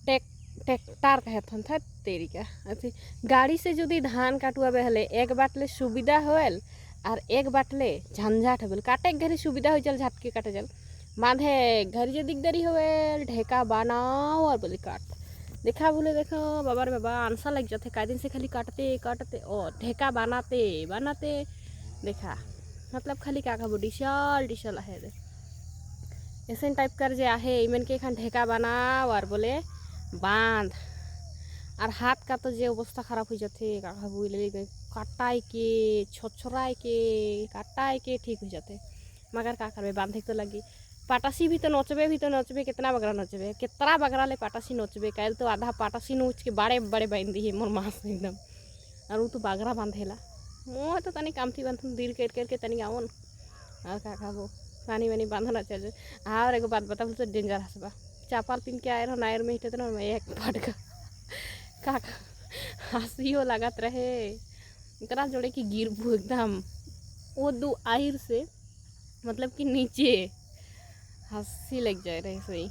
Tractor कहथन था तेरी का अथी गाड़ी से यदि धान काटुआबे हले एक बाटले सुविधा होल और एक बाटले झंझाट होल काटे घरी सुविधा हो चल झटके काटे चल बांधे घर जो दिकदारी होल ढेका बनाओ और बोले काट देखा बोले देखो बाबा रे बाबा आंसा लग जाते कई दिन से खाली काटते काटते और ढेका बनाते बनाते देखा मतलब खाली क्या खाबो डिशल डिशल है ऐसे टाइप कर जे आहे इमन के खान ढेका बनाओ और बोले बांध और हाथ का तो जे अवस्था खराब हो जाते का खाबो काटाई के छोछराई के काटाई के ठीक हो जाते मगर का करबे बांधे तो लगी पाटासी भी तो नोचबे कितना बगरा नोचबे कितना बगरा ले पाटासी नोचबे कैल तो आधा पाटासी नोच के बड़े बड़े बांध दिए मोर मास एकदम और वो तो बागरा बांधेला मोह तो तनी काम थी बांधन दिल करके तनी आवन और का खाबो पानी वानी बांधना चाहिए और एगो बात बताऊँ तो डेंजर हसबा चापाल पिन के आए रहो नायर में हिटे तो मैं एक फटका का हंसियो लागत रहे इतना जोड़े कि गिरबू एकदम वो दो आहिर से मतलब कि नीचे हंसी लग जाए रहे सही।